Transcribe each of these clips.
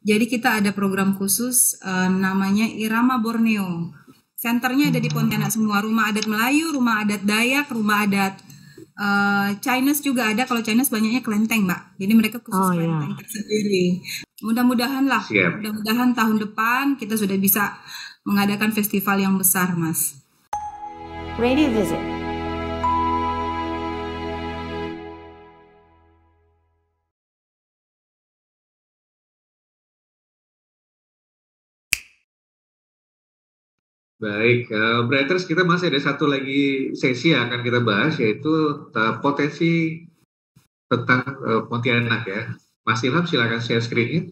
Jadi kita ada program khusus namanya Irama Borneo. Senternya ada di Pontianak semua, rumah adat Melayu, rumah adat Dayak, rumah adat Chinese juga ada. Kalau Chinese banyaknya kelenteng, Mbak. Jadi mereka khusus kelenteng tersendiri. Mudah-mudahan tahun depan kita sudah bisa mengadakan festival yang besar, Mas. Radio Visit. Baik, Bretters, kita masih ada satu lagi sesi yang akan kita bahas, yaitu potensi tentang Pontianak ya. Mas Ilham, silakan share screen-nya.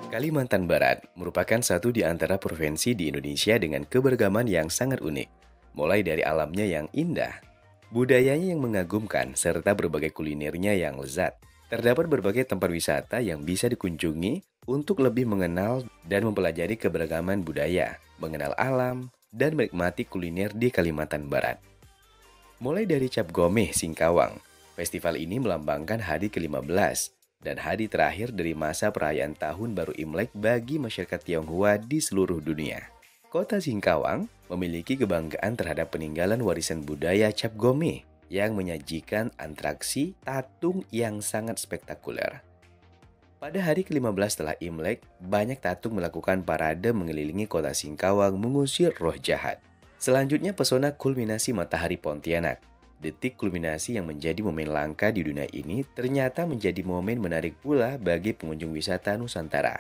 Kalimantan Barat merupakan satu di antara provinsi di Indonesia dengan keberagaman yang sangat unik. Mulai dari alamnya yang indah, budayanya yang mengagumkan, serta berbagai kulinernya yang lezat. Terdapat berbagai tempat wisata yang bisa dikunjungi untuk lebih mengenal dan mempelajari keberagaman budaya, mengenal alam, dan menikmati kuliner di Kalimantan Barat. Mulai dari Cap Gomeh Singkawang, festival ini melambangkan hari ke-15 dan hari terakhir dari masa perayaan Tahun Baru Imlek bagi masyarakat Tionghoa di seluruh dunia. Kota Singkawang memiliki kebanggaan terhadap peninggalan warisan budaya Cap Gomeh yang menyajikan atraksi tatung yang sangat spektakuler. Pada hari ke-15 setelah Imlek, banyak tatung melakukan parade mengelilingi kota Singkawang mengusir roh jahat. Selanjutnya pesona kulminasi Matahari Pontianak. Detik kulminasi yang menjadi momen langka di dunia ini ternyata menjadi momen menarik pula bagi pengunjung wisata Nusantara.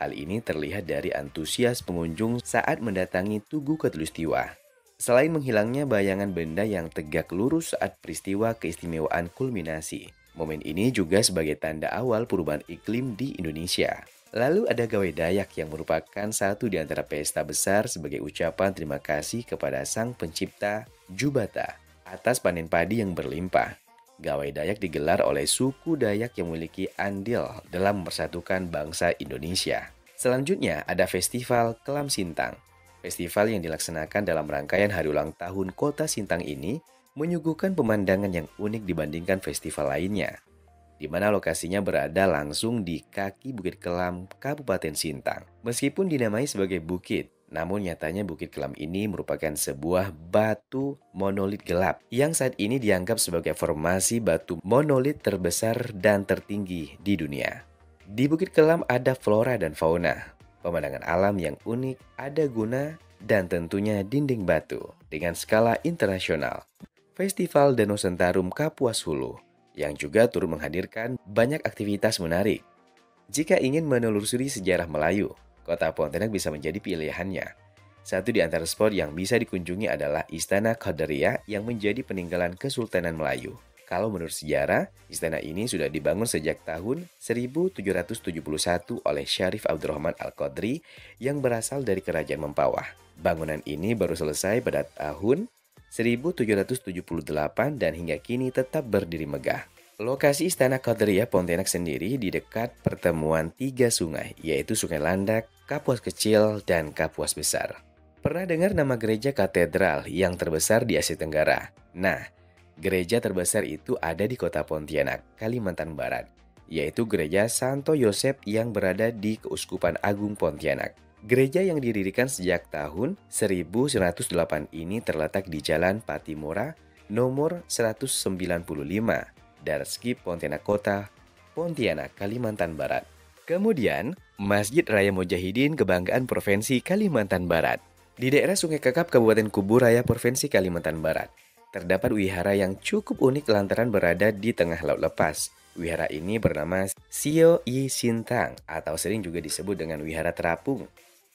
Hal ini terlihat dari antusias pengunjung saat mendatangi Tugu Khatulistiwa. Selain menghilangnya bayangan benda yang tegak lurus saat peristiwa keistimewaan kulminasi, momen ini juga sebagai tanda awal perubahan iklim di Indonesia. Lalu ada Gawai Dayak yang merupakan satu di antara pesta besar sebagai ucapan terima kasih kepada Sang Pencipta Jubata atas panen padi yang berlimpah. Gawai Dayak digelar oleh suku Dayak yang memiliki andil dalam mempersatukan bangsa Indonesia. Selanjutnya ada Festival Kelam Sintang. Festival yang dilaksanakan dalam rangkaian hari ulang tahun Kota Sintang ini menyuguhkan pemandangan yang unik dibandingkan festival lainnya, di mana lokasinya berada langsung di kaki Bukit Kelam, Kabupaten Sintang. Meskipun dinamai sebagai bukit, namun nyatanya Bukit Kelam ini merupakan sebuah batu monolit gelap yang saat ini dianggap sebagai formasi batu monolit terbesar dan tertinggi di dunia. Di Bukit Kelam ada flora dan fauna, pemandangan alam yang unik, ada guna, dan tentunya dinding batu dengan skala internasional. Festival Danau Sentarum Kapuas Hulu yang juga turut menghadirkan banyak aktivitas menarik. Jika ingin menelusuri sejarah Melayu, Kota Pontianak bisa menjadi pilihannya. Satu di antara spot yang bisa dikunjungi adalah Istana Qadariyah yang menjadi peninggalan Kesultanan Melayu. Kalau menurut sejarah, istana ini sudah dibangun sejak tahun 1771 oleh Syarif Abdurrahman Al-Qadri yang berasal dari Kerajaan Mempawah. Bangunan ini baru selesai pada tahun 1778 dan hingga kini tetap berdiri megah. Lokasi Istana Qadariyah Pontianak sendiri di dekat pertemuan tiga sungai, yaitu Sungai Landak, Kapuas Kecil, dan Kapuas Besar. Pernah dengar nama gereja katedral yang terbesar di Asia Tenggara? Nah, gereja terbesar itu ada di kota Pontianak, Kalimantan Barat, yaitu Gereja Santo Yosep yang berada di Keuskupan Agung Pontianak. Gereja yang didirikan sejak tahun 1908 ini terletak di Jalan Patimura nomor 195, Darski Pontianak Kota, Pontianak, Kalimantan Barat. Kemudian, Masjid Raya Mujahidin Kebanggaan Provinsi Kalimantan Barat. Di daerah Sungai Kakap, Kabupaten Kubu Raya, Provinsi Kalimantan Barat, terdapat wihara yang cukup unik lantaran berada di tengah laut lepas. Wihara ini bernama Sio Yi Sintang atau sering juga disebut dengan Wihara Terapung.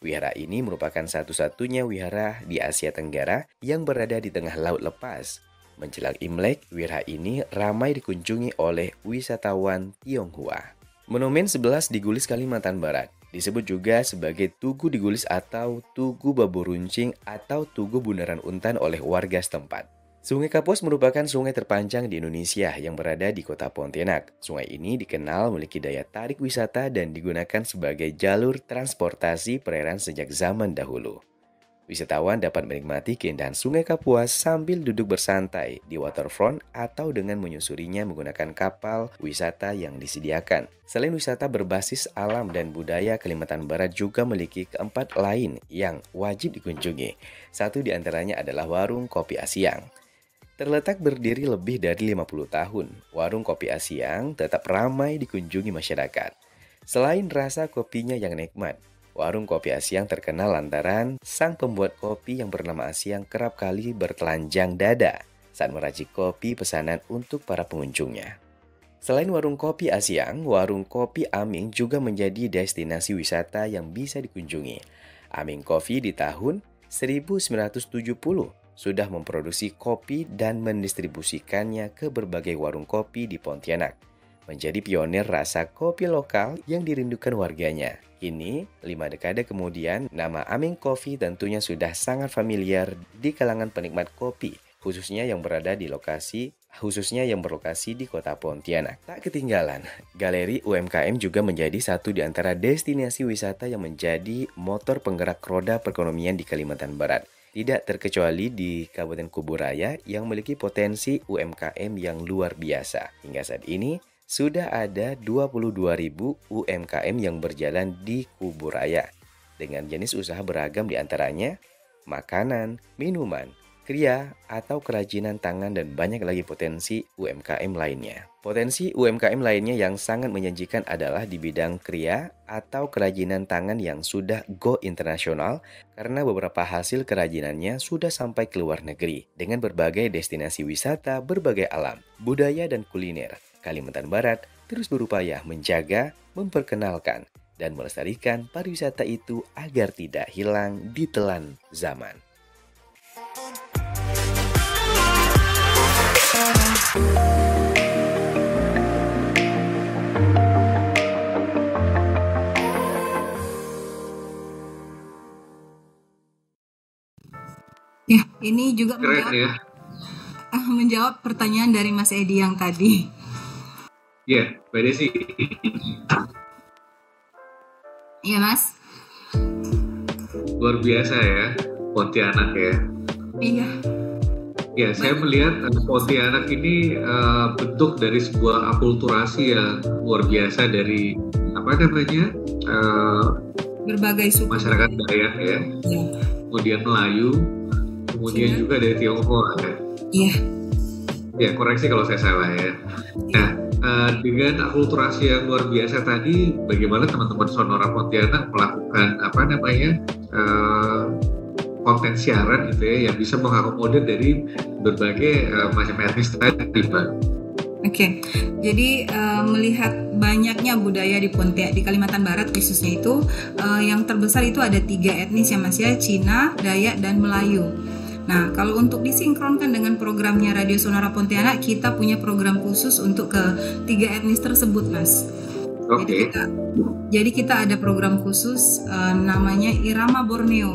Wihara ini merupakan satu-satunya wihara di Asia Tenggara yang berada di tengah laut lepas. Menjelang Imlek, wihara ini ramai dikunjungi oleh wisatawan Tionghoa. Monumen 11 di Gulis, Kalimantan Barat disebut juga sebagai Tugu di Gulis atau Tugu Baburuncing atau Tugu Bundaran Untan oleh warga setempat. Sungai Kapuas merupakan sungai terpanjang di Indonesia yang berada di kota Pontianak. Sungai ini dikenal memiliki daya tarik wisata dan digunakan sebagai jalur transportasi perairan sejak zaman dahulu. Wisatawan dapat menikmati keindahan Sungai Kapuas sambil duduk bersantai di waterfront atau dengan menyusurinya menggunakan kapal wisata yang disediakan. Selain wisata berbasis alam dan budaya, Kalimantan Barat juga memiliki keempat lain yang wajib dikunjungi. Satu di antaranya adalah Warung Kopi Asyang. Terletak berdiri lebih dari 50 tahun, Warung Kopi Asyang tetap ramai dikunjungi masyarakat. Selain rasa kopinya yang nikmat, Warung Kopi Asyang terkenal lantaran sang pembuat kopi yang bernama Asyang kerap kali bertelanjang dada saat meracik kopi pesanan untuk para pengunjungnya. Selain Warung Kopi Asyang, Warung Kopi Aming juga menjadi destinasi wisata yang bisa dikunjungi. Aming Coffee di tahun 1970 sudah memproduksi kopi dan mendistribusikannya ke berbagai warung kopi di Pontianak, menjadi pionir rasa kopi lokal yang dirindukan warganya. Kini, 5 dekade kemudian, nama Aming Coffee tentunya sudah sangat familiar di kalangan penikmat kopi, khususnya yang berlokasi di kota Pontianak. Tak ketinggalan, Galeri UMKM juga menjadi satu di antara destinasi wisata yang menjadi motor penggerak roda perekonomian di Kalimantan Barat. Tidak terkecuali di Kabupaten Kuburaya yang memiliki potensi UMKM yang luar biasa. Hingga saat ini, sudah ada 22.000 UMKM yang berjalan di Kuburaya dengan jenis usaha beragam di antaranya makanan, minuman, kriya, atau kerajinan tangan dan banyak lagi potensi UMKM lainnya. Potensi UMKM lainnya yang sangat menjanjikan adalah di bidang kriya atau kerajinan tangan yang sudah go internasional karena beberapa hasil kerajinannya sudah sampai ke luar negeri dengan berbagai destinasi wisata berbagai alam, budaya, dan kuliner. Kalimantan Barat terus berupaya menjaga, memperkenalkan, dan melestarikan pariwisata itu agar tidak hilang ditelan zaman. Ya, ini juga Keren, menjawab pertanyaan dari Mas Edi yang tadi. Ya, Mbak Desi. Iya, Mas. Luar biasa ya, Pontianak ya. Iya. Ya, saya melihat Pontianak ini bentuk dari sebuah akulturasi yang luar biasa dari Berbagai suku masyarakat Dayak ya. Ya. Kemudian Melayu, kemudian juga dari Tionghoa ya. Iya. Ya, koreksi kalau saya salah ya. Nah, dengan akulturasi yang luar biasa tadi, bagaimana teman-teman Sonora Pontianak melakukan konten siaran gitu ya yang bisa mengakomodir dari berbagai macam etnis tadi, Pak. Oke, jadi melihat banyaknya budaya di Kalimantan Barat khususnya itu, yang terbesar itu ada 3 etnis ya Mas ya, Cina, Dayak, dan Melayu. Nah, kalau untuk disinkronkan dengan programnya Radio Sonora Pontianak, kita punya program khusus untuk ke 3 etnis tersebut, Mas. Oke. Jadi kita ada program khusus namanya Irama Borneo.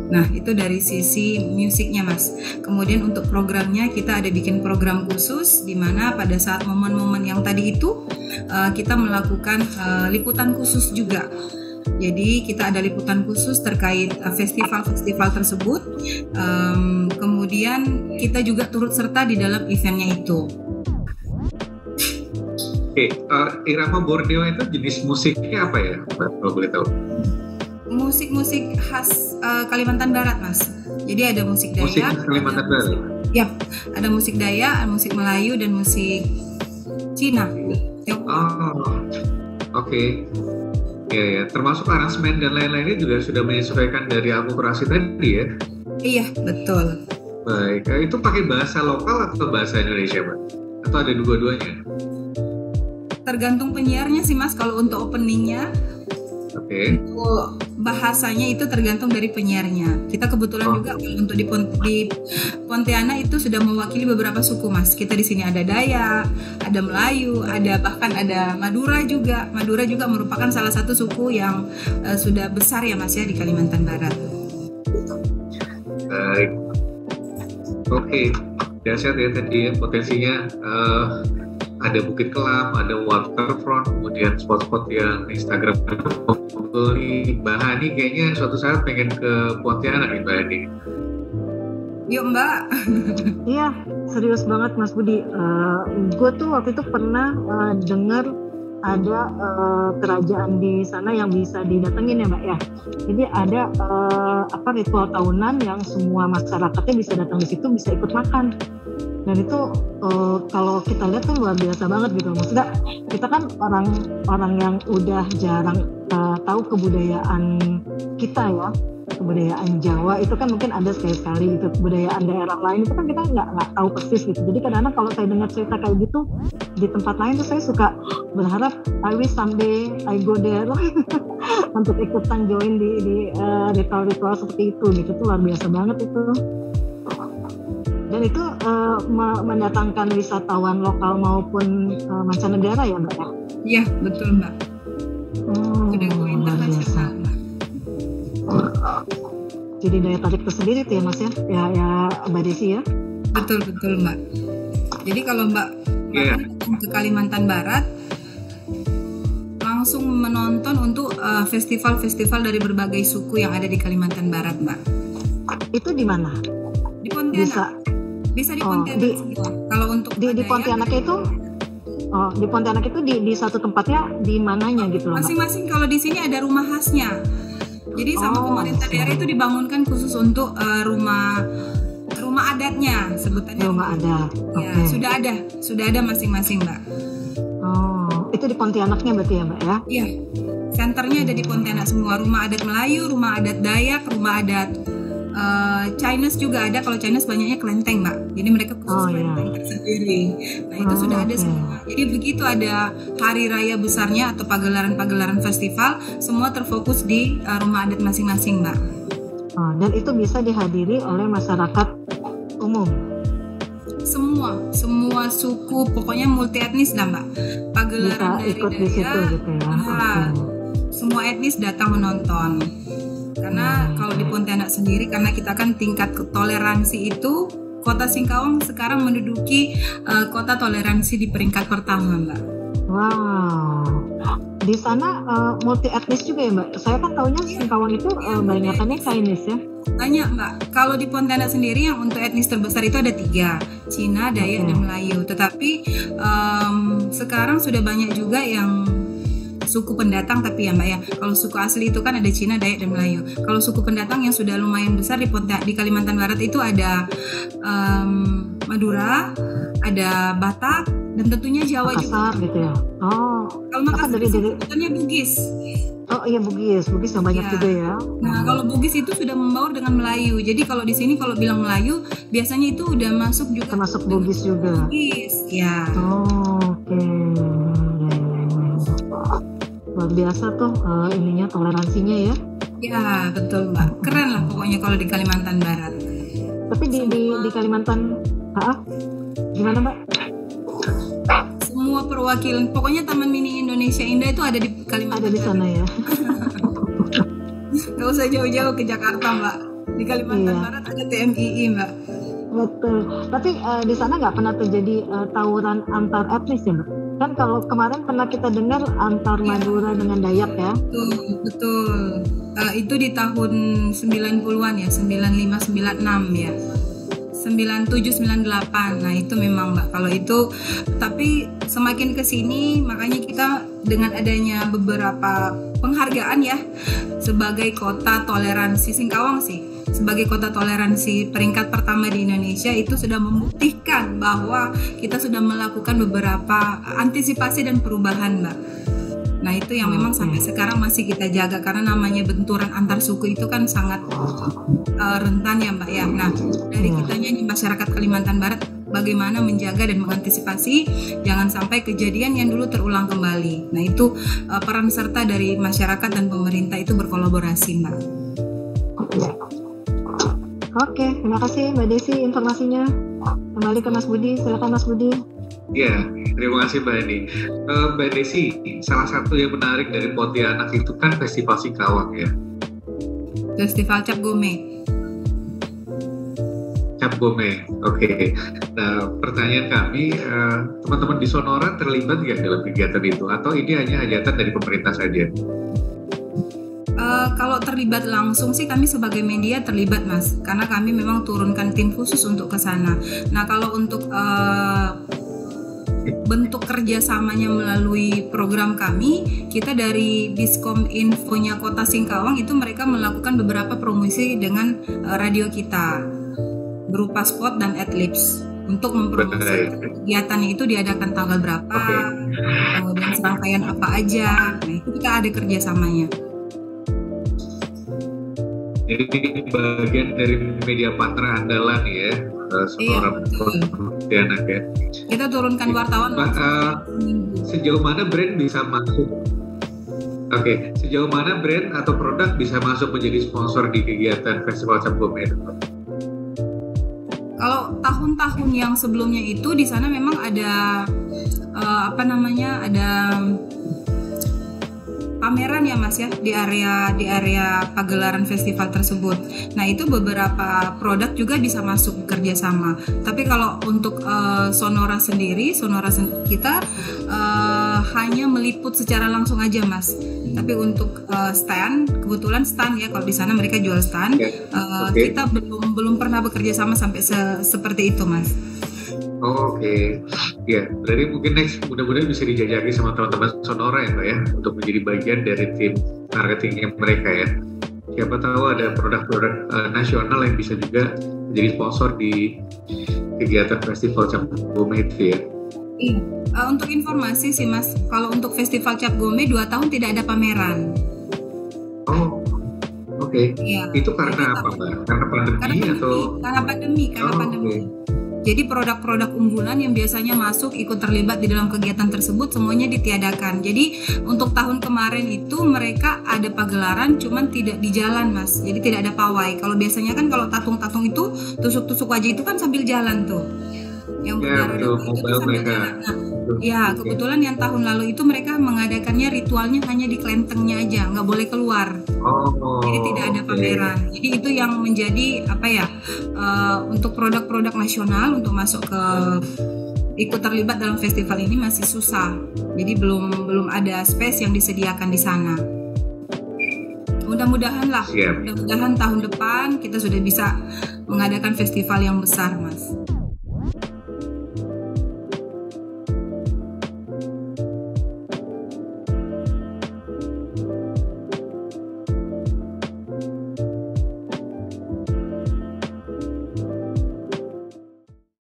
Nah, itu dari sisi musiknya, Mas. Kemudian untuk programnya kita ada bikin program khusus di mana pada saat momen-momen yang tadi itu kita melakukan liputan khusus juga. Jadi kita ada liputan khusus terkait festival-festival tersebut. Kemudian kita juga turut serta di dalam eventnya itu. Oke, Irama Borneo itu jenis musiknya apa ya, kalau boleh tahu? Musik-musik khas Kalimantan Barat, Mas. Jadi ada musik Dayak. Musik Kalimantan Barat. Ya, ada musik Dayak, musik Melayu, dan musik Cina. Oke. Ya, termasuk aransemen dan lain-lainnya juga sudah menyesuaikan dari akulturasi tadi ya? Iya, betul. Baik, itu pakai bahasa lokal atau bahasa Indonesia, Pak? Atau ada dua-duanya? Tergantung penyiarnya sih, Mas. Kalau untuk openingnya, untuk bahasanya itu tergantung dari penyiarnya. Kita kebetulan juga kalau untuk di Pontianak itu sudah mewakili beberapa suku, Mas. Kita di sini ada Dayak, ada Melayu, bahkan ada Madura juga. Madura juga merupakan salah satu suku yang sudah besar ya, Mas ya, di Kalimantan Barat. Oke, dahsyat ya tadi ya potensinya. ada Bukit Kelam, ada waterfront, kemudian spot-spot yang Instagram beli. Mbak Hani kayaknya suatu saat pengen ke Pontianak nih Mbak Hani. Yuk Mbak. Iya, serius banget Mas Budi. Gue tuh waktu itu pernah dengar ada kerajaan di sana yang bisa didatengin ya Mbak ya. Jadi ada ritual tahunan yang semua masyarakatnya bisa datang di situ, bisa ikut makan. Dan itu kalau kita lihat tuh luar biasa banget gitu. Maksudnya kita kan orang yang udah jarang tahu kebudayaan kita ya. Kebudayaan Jawa itu kan mungkin ada sekali-sekali gitu, kebudayaan daerah lain itu kan kita nggak tahu persis gitu. Jadi kadang-kadang kalau saya dengar cerita kayak gitu di tempat lain tuh saya suka berharap I wish someday I go there untuk ikutan join di ritual-ritual seperti itu gitu. Tuh luar biasa banget itu. Dan itu mendatangkan wisatawan lokal maupun mancanegara ya Mbak ya? Iya betul Mbak. Sudah go internasional. Jadi daya tarik tersendiri tuh ya Mas ya, ya Mbak Desi ya. Betul Mbak. Jadi kalau Mbak datang ke Kalimantan Barat, langsung menonton untuk festival-festival dari berbagai suku yang ada di Kalimantan Barat Mbak. Itu di mana? Di Pontianak. Bisa di Pontianak. Kalau untuk di Pontianak itu di Pontianak itu di satu tempatnya di mananya gitu loh. Masing-masing kalau di sini ada rumah khasnya. Jadi sama pemerintah daerah itu dibangunkan khusus untuk rumah adatnya sebutannya. Rumah adat. Ya, sudah ada masing-masing Mbak. Oh, itu di Pontianaknya berarti ya Mbak ya? Iya. Senternya ada di Pontianak semua. Rumah adat Melayu, rumah adat Dayak, rumah adat Chinese juga ada. Kalau Chinese banyaknya kelenteng Mbak. Jadi mereka khusus kelenteng tersendiri. Nah itu sudah ada semua. Jadi begitu ada hari raya besarnya atau pagelaran festival, semua terfokus di rumah adat masing-masing Mbak. Dan itu bisa dihadiri oleh masyarakat umum. Semua suku, pokoknya multi etnis lah Mbak. Pagelaran bisa ikut di situ gitu ya. Semua etnis datang menonton. Karena kalau di Pontianak sendiri, karena kita kan tingkat toleransi itu, Kota Singkawang sekarang menduduki kota toleransi di peringkat pertama Mbak. Wow. Di sana multi etnis juga ya Mbak? Saya kan taunya Singkawang itu banyakannya Chinese ya? Banyak Mbak. Kalau di Pontianak sendiri yang untuk etnis terbesar itu ada 3, Cina, Dayak, dan Melayu. Tetapi sekarang sudah banyak juga yang suku pendatang tapi ya Mbak ya. Kalau suku asli itu kan ada Cina, Dayak, dan Melayu. Kalau suku pendatang yang sudah lumayan besar di Kalimantan Barat itu ada Madura, ada Batak, dan tentunya Jawa Makassar juga. Gitu ya. Oh. Kalau Makassar sebutannya Bugis. Oh iya Bugis yang banyak juga ya. Nah kalau Bugis itu sudah membaur dengan Melayu. Jadi kalau di sini kalau bilang Melayu biasanya itu udah masuk juga. Termasuk Bugis juga. Bugis, ya. Oh, oke. Luar biasa tuh ininya toleransinya ya. Ya betul Mbak. Keren lah pokoknya kalau di Kalimantan Barat. Tapi di Kalimantan, gimana Mbak? Semua perwakilan, pokoknya Taman Mini Indonesia Indah itu ada di Kalimantan. Ada di sana ya. Gak usah jauh-jauh ke Jakarta Mbak. Di Kalimantan Barat ada TMII Mbak. Betul. Tapi di sana nggak pernah terjadi tawuran antar etnis ya Mbak? Kan kalau kemarin pernah kita dengar antar Madura dengan Dayak ya. Betul. Itu di tahun 90-an ya, 95, 96 ya. 97, 98. Nah itu memang Mbak, kalau itu. Tapi semakin kesini makanya kita dengan adanya beberapa penghargaan ya sebagai kota toleransi Singkawang sih. Sebagai kota toleransi peringkat pertama di Indonesia itu sudah membuktikan bahwa kita sudah melakukan beberapa antisipasi dan perubahan Mbak. Nah itu yang memang sampai sekarang masih kita jaga karena namanya benturan antar suku itu kan sangat rentan ya Mbak ya. Nah dari kitanya di masyarakat Kalimantan Barat bagaimana menjaga dan mengantisipasi jangan sampai kejadian yang dulu terulang kembali. Nah itu peran serta dari masyarakat dan pemerintah itu berkolaborasi Mbak. Oke, terima kasih Mbak Desi informasinya. Kembali ke Mas Budi, silakan Mas Budi. Ya, terima kasih Mbak Eni. Mbak Desi, salah satu yang menarik dari Pontianak itu kan Festival Singkawang ya. Festival Cap Gome. Cap Gome. Oke. Nah, pertanyaan kami, teman-teman di Sonora terlibat nggak dalam kegiatan itu, atau ini hanya hajatan dari pemerintah saja? Kalau terlibat langsung sih kami sebagai media terlibat, Mas, karena kami memang turunkan tim khusus untuk ke sana. Nah, kalau untuk bentuk kerjasamanya melalui program kami, kita dari Diskom Infonya Kota Singkawang itu mereka melakukan beberapa promosi dengan radio kita berupa spot dan adlibs untuk mempromosikan kegiatannya itu diadakan tanggal berapa, kemudian serangkaian apa aja. Nah, itu kita ada kerjasamanya. Jadi bagian dari media partner andalan ya, Sonora Pontianak ya. Kita turunkan wartawan. Sejauh mana brand bisa masuk? Oke, sejauh mana brand atau produk bisa masuk menjadi sponsor di kegiatan Festival Cap Gome? Kalau tahun-tahun yang sebelumnya itu di sana memang ada ada pameran ya Mas ya di area pagelaran festival tersebut. Nah itu beberapa produk juga bisa masuk kerjasama. Tapi kalau untuk Sonora sendiri, kita hanya meliput secara langsung aja Mas. Tapi untuk stand, kebetulan stand ya, kalau di sana mereka jual stand, kita belum pernah bekerja sama sampai seperti itu Mas. Oke. Ya, berarti mungkin next mudah-mudahan bisa dijajaki sama teman-teman Sonora ya Pak ya, untuk menjadi bagian dari tim marketingnya mereka ya. Siapa tahu ada produk-produk nasional yang bisa juga menjadi sponsor di kegiatan Festival Cap Gome itu ya. Iya. Untuk informasi sih Mas, kalau untuk Festival Cap Gome 2 tahun tidak ada pameran. Oh, oke. Iya. Itu karena apa Mbak? Karena pandemi atau? Karena pandemi. Okay. Jadi produk-produk unggulan yang biasanya masuk ikut terlibat di dalam kegiatan tersebut semuanya ditiadakan. Jadi untuk tahun kemarin itu mereka ada pagelaran cuman tidak di jalan Mas. Jadi tidak ada pawai. Kalau biasanya kan kalau tatung-tatung itu tusuk-tusuk wajah itu kan sambil jalan tuh. Yang berdarah itu sambil jalan. Nah, ya kebetulan yang tahun lalu itu mereka mengadakannya ritualnya hanya di kelentengnya aja, nggak boleh keluar. Jadi tidak ada pameran. Jadi itu yang menjadi untuk produk-produk nasional untuk masuk ke ikut terlibat dalam festival ini masih susah. Jadi belum ada space yang disediakan di sana. Mudah-mudahan tahun depan kita sudah bisa mengadakan festival yang besar Mas.